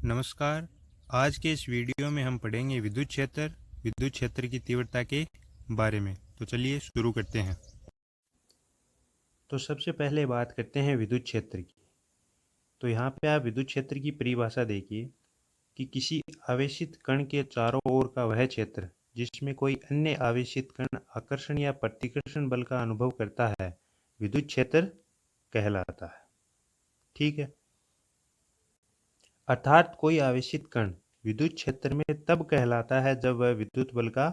नमस्कार। आज के इस वीडियो में हम पढ़ेंगे विद्युत क्षेत्र की तीव्रता के बारे में। तो चलिए शुरू करते हैं। तो सबसे पहले बात करते हैं विद्युत क्षेत्र की। तो यहाँ पे आप विद्युत क्षेत्र की परिभाषा देखिए कि किसी आवेशित कण के चारों ओर का वह क्षेत्र जिसमें कोई अन्य आवेशित कण आकर्षण या प्रतिकर्षण बल का अनुभव करता है, विद्युत क्षेत्र कहलाता है। ठीक है। अर्थात कोई आवेशित कण विद्युत क्षेत्र में तब कहलाता है जब वह विद्युत बल का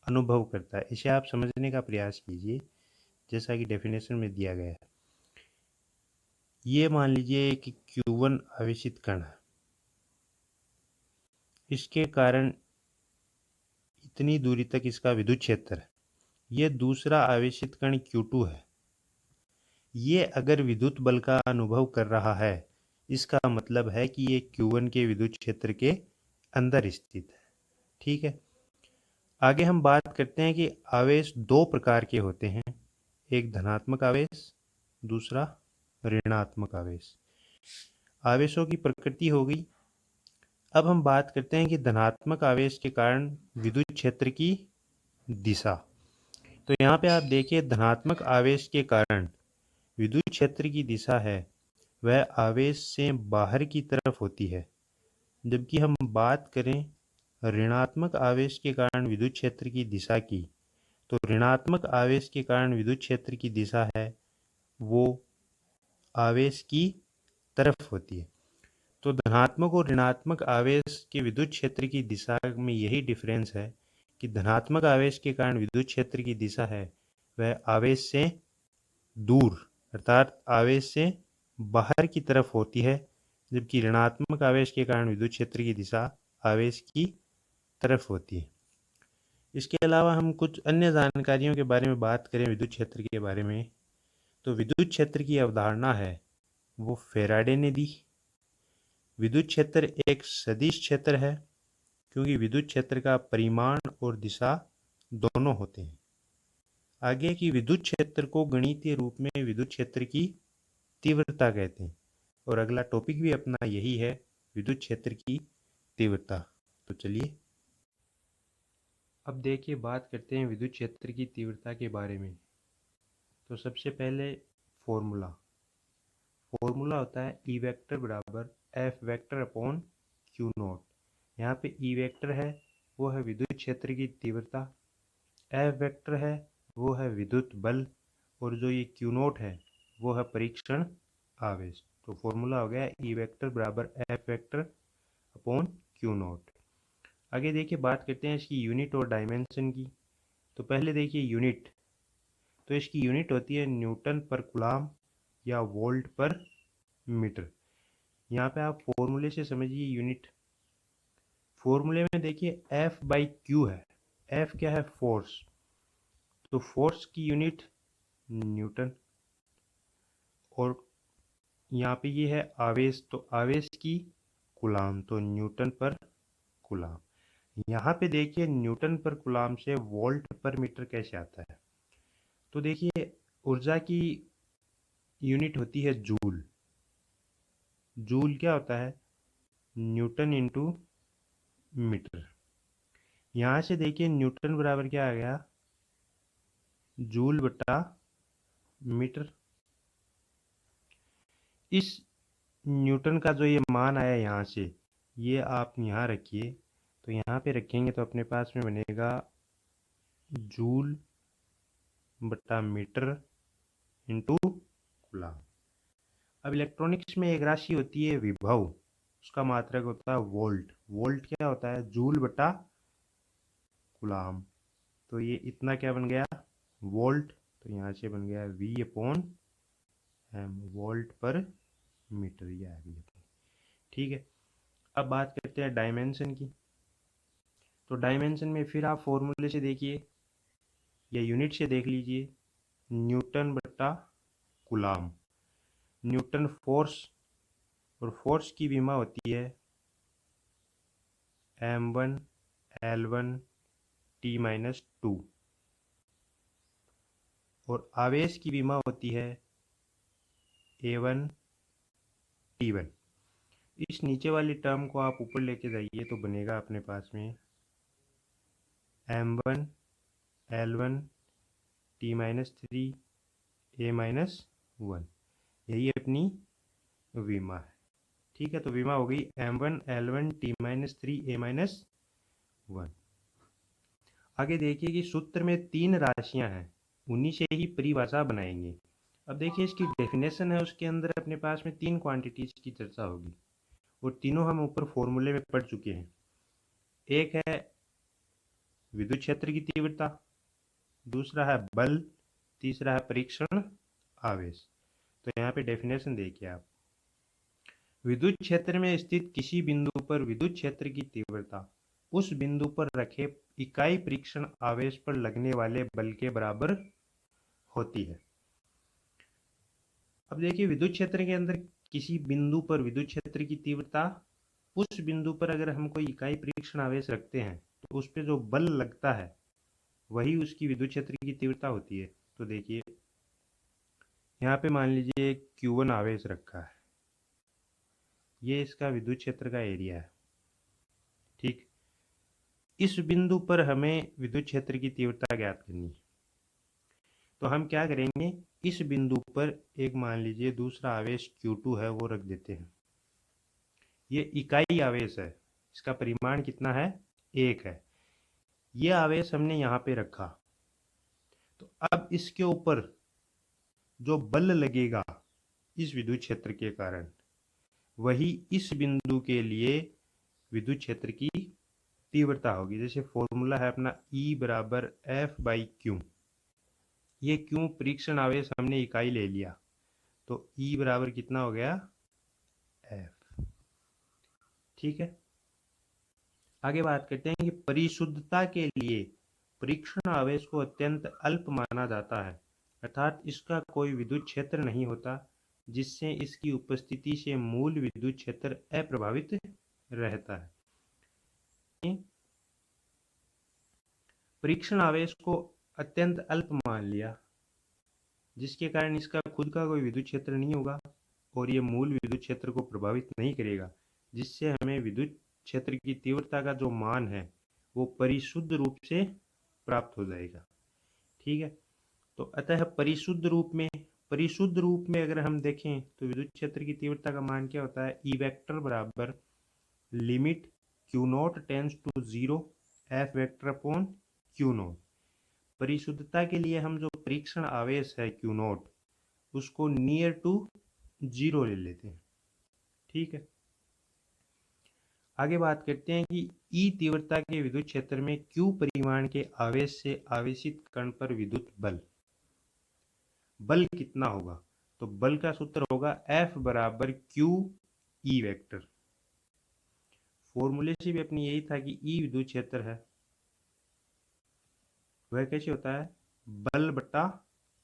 अनुभव करता है। इसे आप समझने का प्रयास कीजिए जैसा कि डेफिनेशन में दिया गया है। ये मान लीजिए कि Q1 आवेशित कण है, इसके कारण इतनी दूरी तक इसका विद्युत क्षेत्र है। ये दूसरा आवेशित कण Q2 है। ये अगर विद्युत बल का अनुभव कर रहा है, इसका मतलब है कि ये Q1 के विद्युत क्षेत्र के अंदर स्थित है। ठीक है। आगे हम बात करते हैं कि आवेश दो प्रकार के होते हैं, एक धनात्मक आवेश, दूसरा ऋणात्मक आवेश। आवेशों की प्रकृति हो गई। अब हम बात करते हैं कि धनात्मक आवेश के कारण विद्युत क्षेत्र की दिशा। तो यहाँ पे आप देखिए, धनात्मक आवेश के कारण विद्युत क्षेत्र की दिशा है वह आवेश से बाहर की तरफ होती है, जबकि हम बात करें ऋणात्मक आवेश के कारण विद्युत क्षेत्र की दिशा की, तो ऋणात्मक आवेश के कारण विद्युत क्षेत्र की दिशा है वो आवेश की तरफ होती है। तो धनात्मक और ऋणात्मक आवेश के विद्युत क्षेत्र की दिशा में यही डिफरेंस है कि धनात्मक आवेश के कारण विद्युत क्षेत्र की दिशा है वह आवेश से दूर अर्थात आवेश से बाहर की तरफ होती है, जबकि ऋणात्मक आवेश के कारण विद्युत क्षेत्र की दिशा आवेश की तरफ होती है। इसके अलावा हम कुछ अन्य जानकारियों के बारे में बात करें विद्युत क्षेत्र के बारे में, तो विद्युत क्षेत्र की अवधारणा है वो फेराडे ने दी। विद्युत क्षेत्र एक सदिश क्षेत्र है क्योंकि विद्युत क्षेत्र का परिमाण और दिशा दोनों होते हैं। आगे की विद्युत क्षेत्र को गणितीय रूप में विद्युत क्षेत्र की तीव्रता कहते हैं, और अगला टॉपिक भी अपना यही है, विद्युत क्षेत्र की तीव्रता। तो चलिए अब देखिए बात करते हैं विद्युत क्षेत्र की तीव्रता के बारे में। तो सबसे पहले फॉर्मूला फॉर्मूला होता है ई वेक्टर बराबर F vector upon Q not. यहाँ पे ई वेक्टर है वो है विद्युत क्षेत्र की तीव्रता, एफ वेक्टर है वो है विद्युत बल, और जो ये क्यू नॉट है वो है परीक्षण आवेश। तो फॉर्मूला हो गया ई वेक्टर बराबर F vector upon Q not. आगे देखिए बात करते हैं इसकी यूनिट और डायमेंशन की। तो पहले देखिए यूनिट, तो इसकी यूनिट होती है न्यूटन पर कूलाम या वोल्ट पर मीटर। यहाँ पे आप फॉर्मूले से समझिए यूनिट। फॉर्मूले में देखिए एफ बाई क्यू है। एफ क्या है? फोर्स। तो फोर्स की यूनिट न्यूटन, और यहाँ पे ये है आवेश, तो आवेश की कूलाम, तो न्यूटन पर कूलाम। यहाँ पे देखिए न्यूटन पर कूलाम से वोल्ट पर मीटर कैसे आता है। तो देखिए ऊर्जा की यूनिट होती है जूल। जूल क्या होता है? Newton into metre. यहाँ से देखिए न्यूटन बराबर क्या आ गया? जूल बटा मीटर। इस न्यूटन का जो ये मान आया यहाँ से, ये आप यहाँ रखिए। तो यहाँ पे रखेंगे तो अपने पास में बनेगा जूल बटा मीटर इंटू कूलाम। अब इलेक्ट्रॉनिक्स में एक राशि होती है विभव, उसका मात्रक होता है वोल्ट। वोल्ट क्या होता है? जूल बटा कूलाम। तो ये इतना क्या बन गया? वोल्ट। तो यहाँ से बन गया V अपॉन एम, वोल्ट पर मीटर, ये आ गई। ठीक है। अब बात करते हैं डायमेंशन की। तो डायमेंशन में फिर आप फॉर्मूले से देखिए या यूनिट से देख लीजिए, न्यूटन बटा कूलाम। न्यूटन फोर्स, और फोर्स की विमा होती है m1 L1 T माइनस 2, और आवेश की विमा होती है A1 T1। इस नीचे वाली टर्म को आप ऊपर लेके जाइए तो बनेगा अपने पास में m1 l1 t-3 a-1, यही अपनी विमा है। ठीक है, तो विमा हो गई m1 l1 t-3 a-1। आगे देखिए कि सूत्र में 3 राशियां हैं, उन्हीं से ही परिभाषा बनाएंगे। अब देखिए इसकी डेफिनेशन है, उसके अंदर अपने पास में 3 क्वांटिटीज की चर्चा होगी और तीनों हम ऊपर फॉर्मूले में पढ़ चुके हैं। एक है विद्युत क्षेत्र की तीव्रता, दूसरा है बल, तीसरा है परीक्षण आवेश। तो यहाँ पे डेफिनेशन देखिए आप, विद्युत क्षेत्र में स्थित किसी बिंदु पर विद्युत क्षेत्र की तीव्रता उस बिंदु पर रखे इकाई परीक्षण आवेश पर लगने वाले बल के बराबर होती है। अब देखिए विद्युत क्षेत्र के अंदर किसी बिंदु पर विद्युत क्षेत्र की तीव्रता, उस बिंदु पर अगर हम कोई इकाई परीक्षण आवेश रखते हैं तो उस पर जो बल लगता है वही उसकी विद्युत क्षेत्र की तीव्रता होती है। तो देखिए यहाँ पे मान लीजिए Q1 आवेश रखा है, ये इसका विद्युत क्षेत्र का एरिया है। ठीक, इस बिंदु पर हमें विद्युत क्षेत्र की तीव्रता ज्ञात करनी है, तो हम क्या करेंगे, इस बिंदु पर एक मान लीजिए दूसरा आवेश Q2 है वो रख देते हैं। ये इकाई आवेश है, इसका परिमाण कितना है, 1 है। ये आवेश हमने यहाँ पे रखा, तो अब इसके ऊपर जो बल लगेगा इस विद्युत क्षेत्र के कारण, वही इस बिंदु के लिए विद्युत क्षेत्र की तीव्रता होगी। जैसे फॉर्मूला है अपना E बराबर F/Q, ये Q परीक्षण आवेश हमने इकाई ले लिया, तो E बराबर कितना हो गया, F। ठीक है, आगे बात करते हैं कि परिशुद्धता के लिए परीक्षण आवेश को अत्यंत अल्प माना जाता है, अर्थात इसका कोई विद्युत क्षेत्र नहीं होता, जिससे इसकी उपस्थिति से मूल विद्युत क्षेत्र अप्रभावित रहता है। परीक्षण आवेश को अत्यंत अल्प मान लिया, जिसके कारण इसका खुद का कोई विद्युत क्षेत्र नहीं होगा और ये मूल विद्युत क्षेत्र को प्रभावित नहीं करेगा, जिससे हमें विद्युत क्षेत्र की तीव्रता का जो मान है वो परिशुद्ध रूप से प्राप्त हो जाएगा। ठीक है, तो अतः परिशुद्ध रूप में अगर हम देखें तो विद्युत क्षेत्र की तीव्रता का मान क्या होता है, ई वेक्टर बराबर limit Q naught tends to 0 F vector upon Q naught. परिशुद्धता के लिए हम जो परीक्षण आवेश है क्यू नॉट, उसको नियर टू 0 ले लेते हैं। ठीक है, आगे बात करते हैं कि ई तीव्रता के विद्युत क्षेत्र में क्यू परिमाण के आवेश से आवेशित कण पर विद्युत बल कितना होगा। तो बल का सूत्र होगा F बराबर क्यू ई वेक्टर। फॉर्मूले से भी अपनी यही था कि ई विद्युत क्षेत्र है, वह कैसे होता है, बल बटा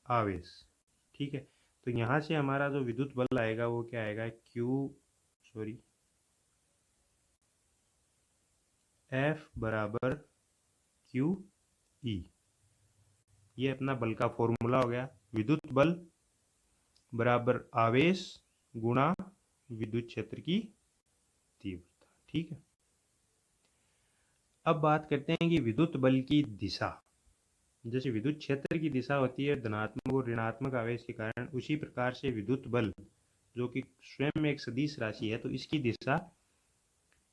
आवेश। ठीक है, तो यहां से हमारा जो विद्युत बल आएगा वो क्या आएगा, F बराबर क्यू ई, ये अपना बल का फॉर्मूला हो गया। विद्युत बल बराबर आवेश गुणा विद्युत क्षेत्र की तीव्रता। ठीक है, अब बात करते हैं कि विद्युत बल की दिशा। जैसे विद्युत क्षेत्र की दिशा होती है धनात्मक और ऋणात्मक आवेश के कारण, उसी प्रकार से विद्युत बल जो कि स्वयं में एक सदिश राशि है, तो इसकी दिशा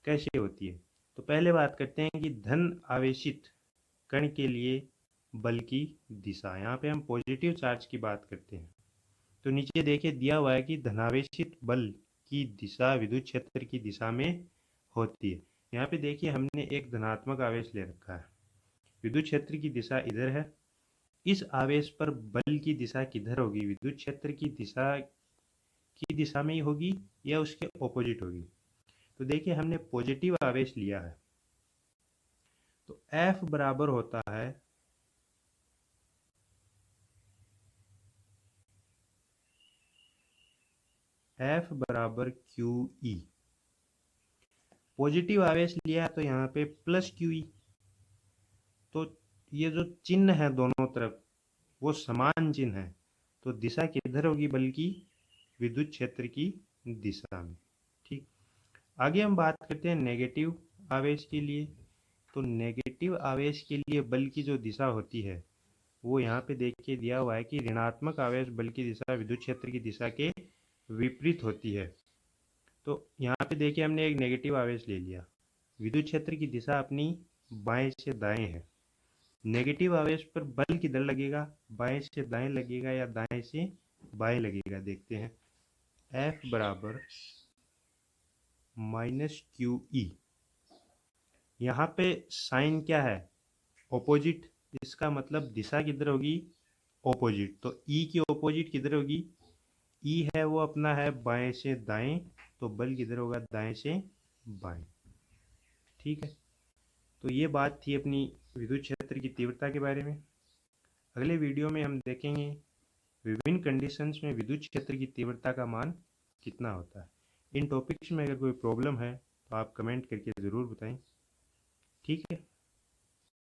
कैसे होती है। तो पहले बात करते हैं कि धन आवेशित कण के लिए बल की दिशा। यहाँ पे हम पॉजिटिव चार्ज की बात करते हैं, तो नीचे देखिए दिया हुआ है कि धनावेशित बल की दिशा विद्युत क्षेत्र की दिशा में होती है। यहाँ पे देखिए हमने एक धनात्मक आवेश ले रखा है, विद्युत क्षेत्र की दिशा इधर है, इस आवेश पर बल की दिशा किधर होगी, विद्युत क्षेत्र की दिशा में ही होगी या उसके ऑपोजिट होगी। तो देखिए हमने पॉजिटिव आवेश लिया है, तो F बराबर होता है F बराबर क्यू ई। पॉजिटिव आवेश लिया तो यहाँ पे प्लस क्यू ई, तो ये जो चिन्ह है दोनों तरफ वो समान चिन्ह है, तो दिशा किधर होगी, बल्कि विद्युत क्षेत्र की दिशा में। ठीक, आगे हम बात करते हैं नेगेटिव आवेश के लिए। तो नेगेटिव आवेश के लिए बल की जो दिशा होती है वो यहाँ पे देखिए दिया हुआ है कि ऋणात्मक आवेश बल की दिशा विद्युत क्षेत्र की दिशा के विपरीत होती है। तो यहाँ पे देखिए हमने एक नेगेटिव आवेश ले लिया, विद्युत क्षेत्र की दिशा अपनी बाएं से दाएं है। नेगेटिव आवेश पर बल किधर लगेगा, बाएं से दाएं लगेगा या दाएं से बाएं लगेगा, देखते हैं। F बराबर माइनस क्यू ई। यहाँ पे साइन क्या है, ऑपोजिट, इसका मतलब दिशा किधर होगी, ऑपोजिट। तो ई की ऑपोजिट किधर होगी, ई है वो अपना है बाएं से दाएं, तो बल किधर होगा, दाएं से बाएं। ठीक है, तो ये बात थी अपनी विद्युत क्षेत्र की तीव्रता के बारे में। अगले वीडियो में हम देखेंगे विभिन्न कंडीशंस में विद्युत क्षेत्र की तीव्रता का मान कितना होता है। इन टॉपिक्स में अगर कोई प्रॉब्लम है तो आप कमेंट करके ज़रूर बताएं। ठीक है।